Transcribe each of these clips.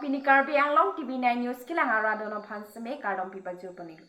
pini Karbi Anglong Tv9 News kilang aradono phansame kardom pipaju panil.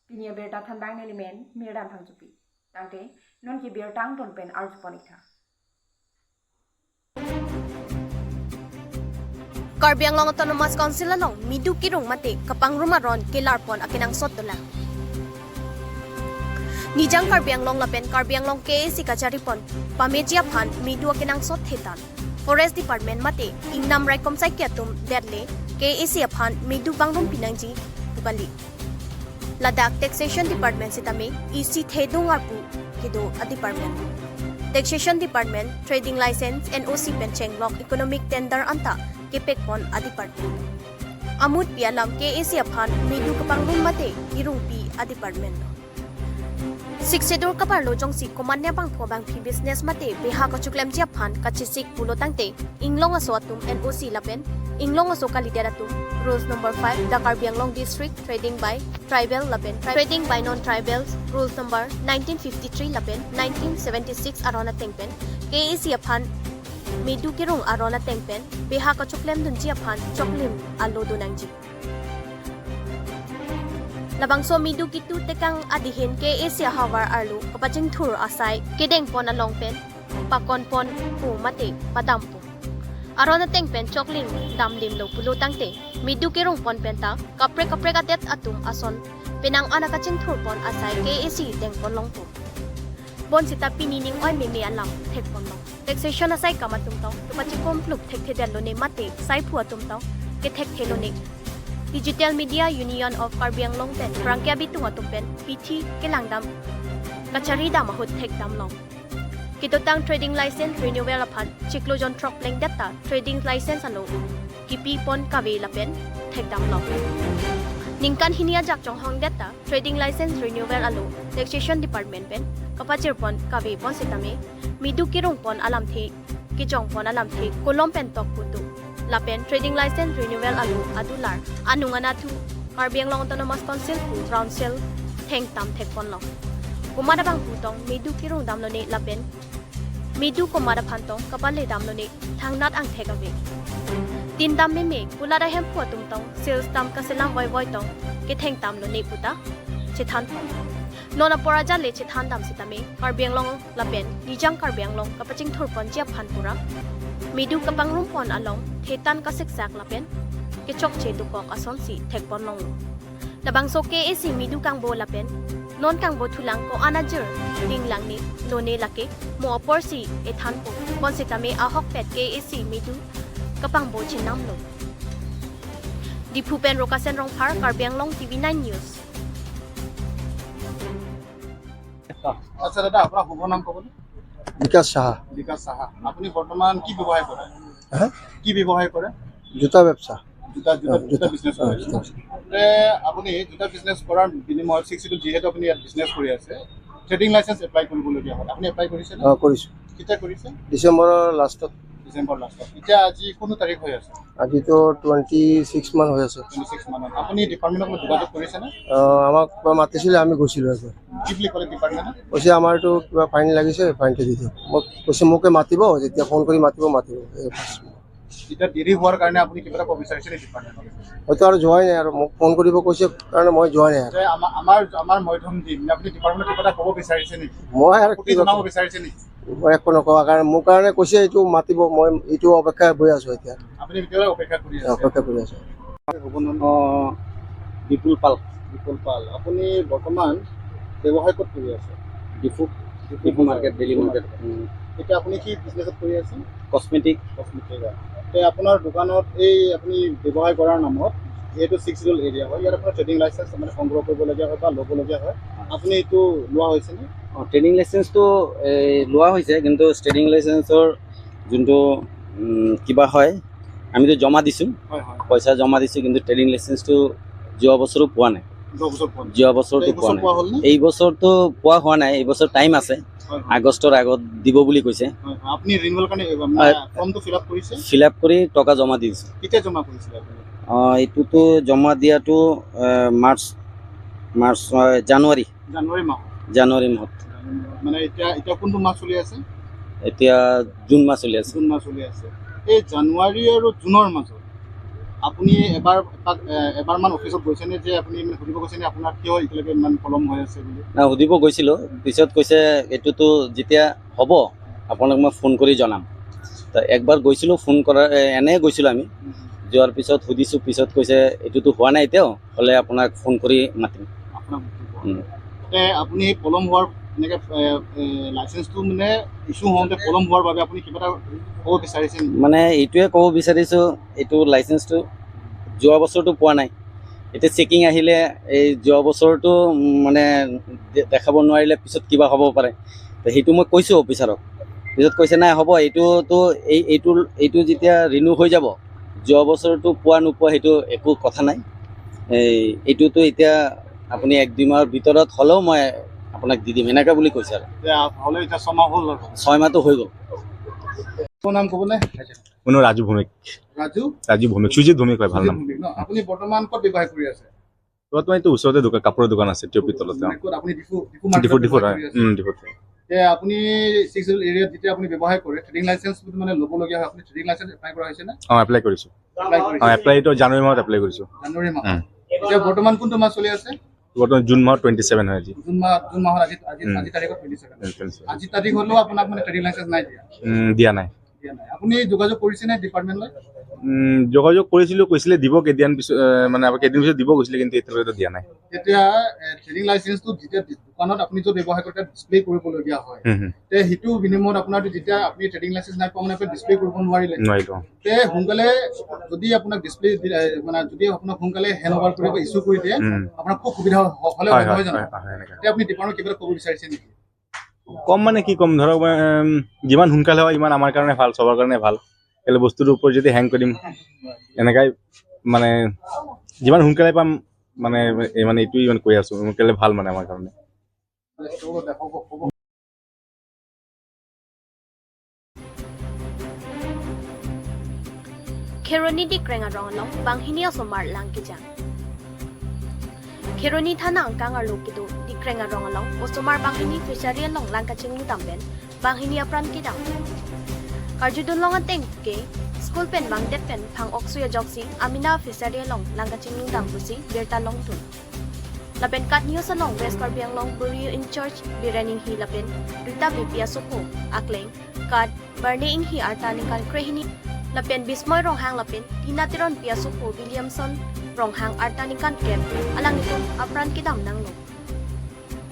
Pini berta thanbang nelimen mirdan phangjupi. Tangte non ki bertang ton pen arj ponitha. Karbi Anglong Autonomous Council along midu kirong mate kapang rumaron kilarpon akinang sotola. Nijang Karbi Anglong lapen Karbi Anglong KAC kajaripon pamejia phan midu akinang sot hetan. Forest Department mate ingnam raikom saikiatum deadly KAC aphan midu bangrum pinangji bali. Ladakh Taxation Department sitame EC thedung arpu kido a department. Taxation Department Trading License NOC pencheng lock economic tender anta kepek pon a department. Amut pialam KAC aphan midu kapangrum mate irungpi a department. Siksedur kaparlo jongsi komanya bang phobang phi business mate beha ka chuklem jia phan kachisik pulo tangte Anglong aso atum NOC lapen Anglong aso kalideratum rules number 5 the Karbi Anglong district trading by tribal lapen trading by non tribals rules number 1953 lapen 1976 arona tengpen KAC aphan medu kirung arona tengpen beha ka chuklem dun jia phan choklim alo dunangji Labangso midu kitu tekang adihin KAC hawar arlu kapaching thur asai kedeng pon along pen pakon pon pu mate padampu arona tengpen chokling damdim lo pulo tangte midu kirong pon penta kapre katet atum ason penang anakaching thur pon asai KAC teng pon longpu bon sita pinining oi meme alam thek pon long taxation asai kamatum taw kapaching kompluk thek thedel lo ne mate sai phu atum taw ke thek thelo ne Digital Media Union of Karbi Anglong ten rangkya bitung atupen PT kelangdam kacharida mahut thek damlong kitotang trading license renewal aphan chiklojon truck leng data trading license alo kipi pon kawe lapen thek damlong ningkan hinia jak chong hong data trading license renewal alo taxation department pen kapachir pon kawe pon sitame midu kirong pon alam the kijong pon alam the kolom pen tok putu lapen trading license renewal alu adular anungana tu Karbi Anglong Autonomous Council pu council theng tam thek pon long kumada bang putong medu kirong damlo ne lapen medu kumada phantong kapale damlo ne thangnat ang thekave tin dam me kulada hem pu tum tong sales tam kaselam voi tong ke theng tam lo ne puta chethan nona poraja le chethan dam sitame Karbi Anglong lapen nijang Karbi Anglong kapaching thur pon jia phan pura Midu kapang rumpon along thetan kasiksak lapen kechok che dukok ason si thekpon long labang so KAC midu kang bo lapen non kang bo thulang ko anajur dinglang ni lone lake mo opor si ethan po bon sitame ahok pet KAC midu kapang bo chinam lo Dipupen Rokasen Rongphar Karbi Anglong Tv9 News আচ্ছা দাদা আপনার শুভ নাম কবনে বিকাশ সাহা বিকাশ সাহা আপনি বর্তমান কি ব্যবহার করেন হ্যাঁ কি ব্যবহার করেন জুতা ব্যবসা জুতা বিজনেস করেন আপনি জুতা বিজনেস করার বিনিময়ত 6 শিডিউল যেহেতু আপনি ইয়াত বিজনেস কৰি আছে ট্ৰেডিং লাইসেন্স এপ্লাই কৰিবলগীয়া হ'ল আপুনি এপ্লাই কৰিছে না কৰিছো কেতিয়া কৰিছে ডিসেম্বৰৰ লাষ্টত এতিয়া আজি কোন তাৰিখ হৈ আছে আজি তো 26 মান হৈ আছে 26 মানত আপুনি ডিপাৰ্টমেণ্টৰ লগত যোগাযোগ কৰিছে না আমাক মাতিছিলে আমি গৈছিলো একবাৰ কি বুলি ক'লে ডিপাৰ্টমেণ্টে কৈছে আমাৰতো কিবা ফাইন লাগিছে ফাইনটো দি দিয়ক মোক কৈছে মোকে মাতিব যেতিয়া ফোন কৰি মাতিব এতিয়া দেৰি হোৱাৰ কাৰণে আপুনি কিবা ক'ব বিচাৰিছে নে ডিপাৰ্টমেণ্টত হয়তো আৰু যোৱাই নাই আৰু মোক ফোন কৰিব কৈছে কাৰণে মই যোৱা নাই যে আমাৰ মধ্যম দিন আপুনি ডিপাৰ্টমেণ্টত কিবা ক'ব বিচাৰিছে নেকি মই আৰু কি জনাব বিচাৰিছে নেকি মই একো নকওঁ কাৰণ মোৰ কাৰণে কৈছে এইটো মাতিব মই এইটো অপেক্ষা বহি আছো এতিয়া আপুনি ভিতৰত অপেক্ষা কৰি আছে বিপুল পাল আপুনি বৰ্তমান ব্যৱসায় ক'ত কৰি আছে ডিপু মাৰ্কেট ডেইলি মাৰ্কেট এতিয়া আপুনি কি বিজনেছত কৰি আছে কসমেটিক আপোনাৰ দোকানত এই আপুনি ব্যৱসায় কৰাৰ নামত যেহেতু 6 শিডিউল এৰিয়া হয় ইয়াৰ আপোনাৰ ট্ৰেডিং লাইসেন্স মানে সংগ্ৰহ কৰিবলগীয়া হয় বা ল'বলগীয়া হয় আপুনি এইটো লোৱা হৈছে নে ট্ৰেডিং লাইসেন্সটো লোৱা হৈছে কিন্তু ট্ৰেডিং লাইসেন্সৰ যোনটো কিবা হয় আমিতো জমা দিছোঁ পইচা জমা দিছোঁ কিন্তু ট্ৰেডিং লাইসেন্সটো যোৱা বছৰো পোৱা নাই যোৱা বছৰটো পোৱা নাই এই বছৰটো পোৱা হোৱা নাই এই বছৰ টাইম আছে আগষ্টৰ আগত দিব বুলি কৈছে আপুনি ৰিনিউৱেল কাৰণে ফৰ্মটো ফিল আপ কৰি টকা জমা দিছে কেতিয়া জমা কৰিছিলে আপুনি এইটোতো জমা দিয়াটো মাৰ্চ জানুৱাৰী মাহত মানে এতিয়া কোনটো মাহ চলি আছে এতিয়া জুন মাহ চলি আছে এই জানুৱাৰী আৰু জুনৰ মাজত আপুনি এবাৰমান অফিচত গৈছেনে যে আপুনি মানে সুধিব গৈছেনে আপোনাৰ কিয় এতিয়ালৈকে ইমান পলম হৈ আছে বুলি? না সুধিব গৈছিলোঁ, পিছত কৈছে এইটোতো যেতিয়া হ'ব আপোনাক মই ফোন কৰি জনাম। তো একবাৰ গৈছিলোঁ ফোন কৰাৰ এনেই গৈছিলোঁ আমি, যোৱাৰ পিছত সুধিছোঁ, পিছত কৈছে এইটোতো হোৱা নাই এতিয়াও, হ'লে আপোনাক ফোন কৰি মাতিম। আপোনাক আপুনি পলম হোৱাৰ এনেকৈ লাইচেঞ্চটো মানে ইছ্যু হওঁতে পলম হোৱাৰ বাবে আপুনি কিবা এটা ক'ব বিচাৰিছে নেকি? মানে এইটোৱে ক'ব বিচাৰিছোঁ, এইটো লাইচেঞ্চটো যোৱা বছৰটো পোৱা নাই, এতিয়া চেকিং আহিলে এই যোৱা বছৰটো মানে দেখাব নোৱাৰিলে পিছত কিবা হ'ব পাৰে। তো সেইটো মই কৈছোঁ অফিচাৰক, পিছত কৈছে নাই হ'ব, এইটোতো এইটো যেতিয়া ৰিনিউ হৈ যাব, যোৱা বছৰটো পোৱা নোপোৱা সেইটো একো কথা নাই। এইটোতো এতিয়া আপুনি 1-2 মাহৰ ভিতৰত হ'লেও মই আপোনাক দি দিম এনেকৈ বুলি কৈছে আৰু। হ'লে এতিয়া 6 মাহ হ'ল আৰু 6 মাহটো হৈ গ'ল। মোৰ নাম ক'বনে? মোৰ নাম ৰাজু ভৌমিক। ৰাজু ভৌমিক, সুজিত ভৌমিক হয় ভাল নাম। ন আপুনি বৰ্তমান ক'ত ব্যৱসায় কৰি আছে? বৰ্তমান এইটো ওচৰতে কাপোৰৰ দোকান আছে টিঅপিৰ তলতে। আপুনি ডিফুত হয়। ডিফুত হয়। আপুনি 6 এৰিয়াত যেতিয়া আপুনি ব্যৱসায় কৰে, ট্ৰেডিং লাইচেঞ্চ মানে ল'বলগীয়া হয়, আপুনি ট্ৰেডিং লাইচেঞ্চ এপ্লাই কৰা হৈছেনে? এপ্লাই কৰিছোঁ। এপ্লাইটো জানুৱাৰী মাহত এপ্লাই কৰিছোঁ। জানুৱাৰী মাহত। এতিয়া বৰ্তমান কোনটো মাহ চলি আছে? বৰ্তমান জুন মাহত 27 হয় আজি। জুন মাহত আজি তাৰিখত 27। আজি তাৰিখ হ'লেও আপোনাক মানে ট্ৰেডিং লাইচেঞ্চ নাই দিয়া? দিয়া নাই। আপুনি যোগাযোগ কৰিছেনে ডিপাৰ্টমেণ্টলৈ? যোগাযোগ কৰিছিলোঁ, কৈছিলে দিব কেইদিন পিছত, মানে কেইদিন পিছত দিব কৈছিলে, কিন্তু এতিয়ালৈকে দিয়া নাই। এতিয়া ট্ৰেডিং লাইচেঞ্চটো যেতিয়া দোকানত আপুনি য'ত ব্যৱসায় কৰে তাত ডিছপ্লে কৰিবলগীয়া হয়, সেইটো বিনিময়ত আপোনাৰ যেতিয়া আপুনি ট্ৰেডিং লাইচেঞ্চ নাই পোৱা মানে আপুনি ডিছপ্লে কৰিব নোৱাৰিলে, সোনকালে যদি আপোনাক ডিছপ্লে মানে যদি আপোনাক সোনকালে হেণ্ড অভাৰ কৰিব ইছ্যু কৰি দিয়ে, আপোনাৰ খুব সুবিধা হ'লে নহয় জানো? এতিয়া আপুনি ডিপাৰ্টমেণ্টত কিবা ক'ব বিচাৰিছে নেকি? কম মানে কি ক'ম, ধৰক যিমান সোনকালে হয় ইমান আমাৰ কাৰণে ভাল, চবৰ কাৰণে ভাল। কেলৈ বস্তুটোৰ ওপৰত যদি হেং কৰিম এনেকাই, মানে যিমান সোনকালে পাম মানে এইটোৱে ইমান কৈ আছোঁ, সোনকালে ভাল মানে আমাৰ কাৰণে। Keroni di krenga rongalong banghini asomar lang kijang. Keroni thana angkang arlukido di krenga rongalong osomar banghini fishery long lang kaching tamben banghini apran kidang. Karjudun long ateng ke school pen bang det pen phang oksuya joksi amina fishery long lang kaching dang busi berta long tun. Lapen kat news along west karbiang long buri in church biraning hi lapen rita bipia suko akleng kat burning hi artaning kan krehini lapen bismoy ronghang lapen tinatiron pia suko Williamson ronghang artaning kan kem alang nito apran kidam nang no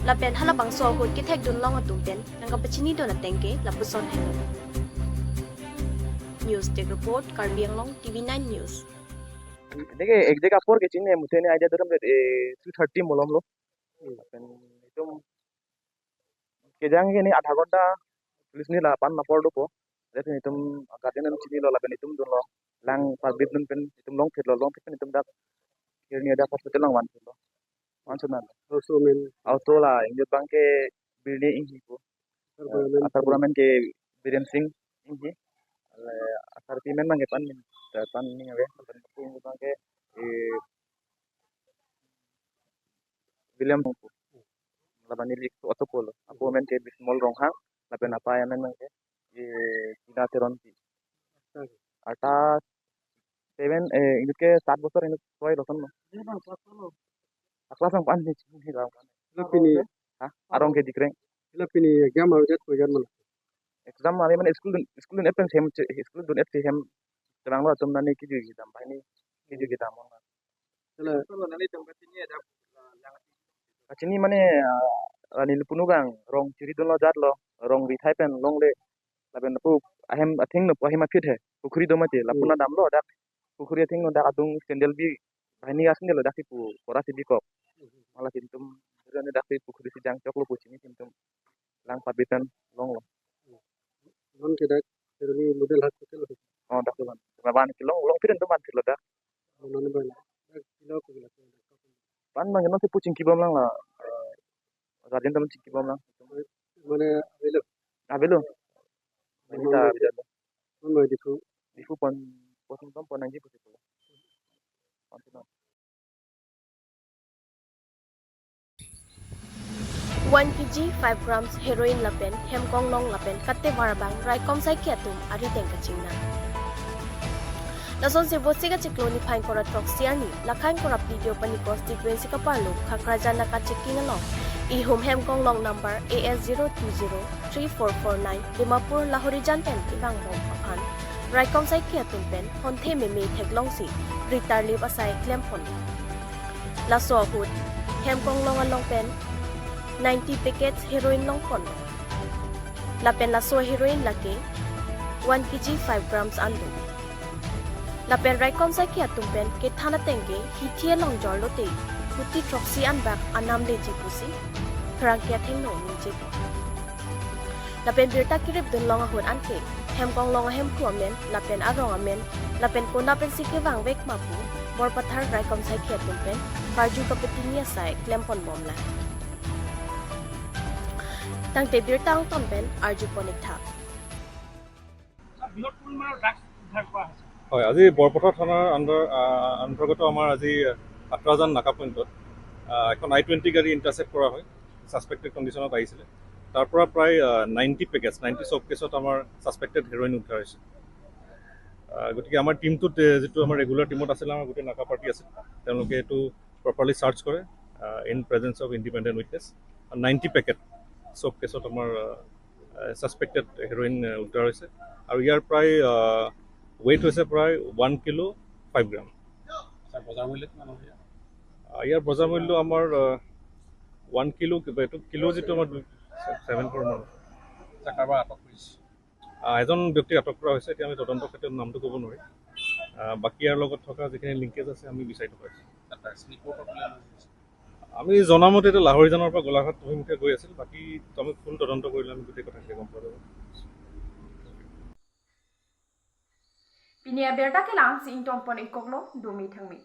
lapen halabang so hut kithek dun long atumpen nang kapachini do na tengke lapuson hello news take report karbiang long tv9 news देखिए एक जगह अपोर के चिन्ह मुझे ने idea दरम 330 Mollem लो अपन तुम के जाएंगे नहीं आधा घंटा पुलिस नहीं ला पान नपोर दो को जैसे तुम गार्डन में चिन्ह लो ला तुम दोन लो lang pabit nun pen तुम लोंग फिर तुम dak kirni ada hospital lang wan lo wan sunan also men auto la injo bangke birni ingi ko atar buramen ke Biren Singh ingi asar pimen mang pan ni ave injo bangke William ko labani lik auto polo apo men ke bismol ronghang lapen apa ya men mang ke tina teron pi ata 7 इनके 7 बছর इन कोई रसन न aklas ang pan ni ni ram kan lapini ha arong ke dikre lapini exam au jet ko jan man exam mane man school dun epen sem school dun et sem terang lo tum nani ki ji dam bani ki ji dam mon tela to nani tam katini ada katini mane anil punugang rong ciri dun lo jat lo rong bi thai pen long le lapen pu ahem athing no ahem fit he pukhuri do mate lapuna dam lo dak pukhuri athing no dak adung sendel bi bahini asin lo dak pu ora si bi kok malah tintum rene dak pukhuri si jang chok lo puchini tintum lang pabitan long lo non ke dak terbi model hospital oh dak ban ban kilo long piren to ban kilo dak non ban kilo ko pan mang no se puching ki bom lang la garden tam chiki bom lang mane avelo Bisa bisa. Ano difu pon pon anji puti ko. Antino. 1 kg 5 grams heroin lapen hemkong long lapen katte warabang raikom sai kiatum ari teng kachingna Lason si Bosiga Chikloni Pine Kora Troxiani, Lakain Kora Video Panikos Tv9 Kapalu, Kakrajan Nakachiking along. Ihum Hemkong long number AS0203449, Dimapur Lahorijan Pen, Tikang Hong Papan. Raikong Sai Kia Tumpen, Honte Mimi Teglongsi, Ritar Lib Asai Klempon. Laso Hood, Hemkong long along pen, 90 packets heroin long pon. Lapen laso heroin laki, 1 kg 5 grams andu. Lapen Raikong Sai Kia Tumpen, Ketana Tenge, Hitia long jorlote, Puti Troxy and back Anam de Jipusi, Krangkia Tengno Ninjip. Lapen Birta Kirip Dun Long Hood Anke, Hemkong Long Hem Kuamen, Lapen Arong Amen, Lapen Kunapen Sikivang Wek Mapu, Morpatar Raikong Sai Kia Tumpen, Karju Kapetinia Sai, Klempon Bomla. Tangte Birtang Tompen, Arju Ponikta. হয় আজি বৰপথাৰ থানাৰ অন্তৰ্গত আমাৰ আজি আত্ৰাজান নাকা পইণ্টত এখন I-20 গাড়ী ইণ্টাৰচেপ্ট কৰা হয় ছাছপেক্টেড কণ্ডিশ্যনত আহিছিলে তাৰ পৰা প্ৰায় 90 পেকেজ 90 চব কেছত আমাৰ ছাছপেক্টেড হেৰইন উদ্ধাৰ হৈছে গতিকে আমাৰ টিমটোত যিটো আমাৰ ৰেগুলাৰ টিমত আছিল আমাৰ গোটেই নাকা পাৰ্টি আছিল তেওঁলোকে এইটো প্ৰপাৰলি চাৰ্চ কৰে in presence of independent witness 90 packet চব কেছত আমাৰ ছাছপেক্টেড হেৰইন উদ্ধাৰ হৈছে আৰু ইয়াৰ প্ৰায় weight হৈছে প্ৰায় 1 কিলো 5 গ্ৰাম বজাৰ মূল্য কিমান হয় ইয়াৰ বজাৰ মূল্য আমাৰ 1 কিলো এইটো কিলো যিটো আমাৰ 7 ক্ৰ'ৰ মান কাৰোবাৰ আটক কৰিছে এজন ব্যক্তি আটক কৰা হৈছে এতিয়া আমি তদন্ত ক্ষেত্ৰত নামটো ক'ব নোৱাৰি বাকী ইয়াৰ লগত থকা যিখিনি লিংকেজ আছে আমি বিচাৰি থকা হৈছে আমি জনামতে এইটো লাহৰিজানৰ পৰা গোলাঘাট অভিমুখে গৈ আছিল বাকী আমি ফুল তদন্ত কৰিলে আমি গোটেই কথাখিনি গম পোৱা যাব Pinia Berta Kelang si Intong Pon Ikoglo, Dumi Tangmi.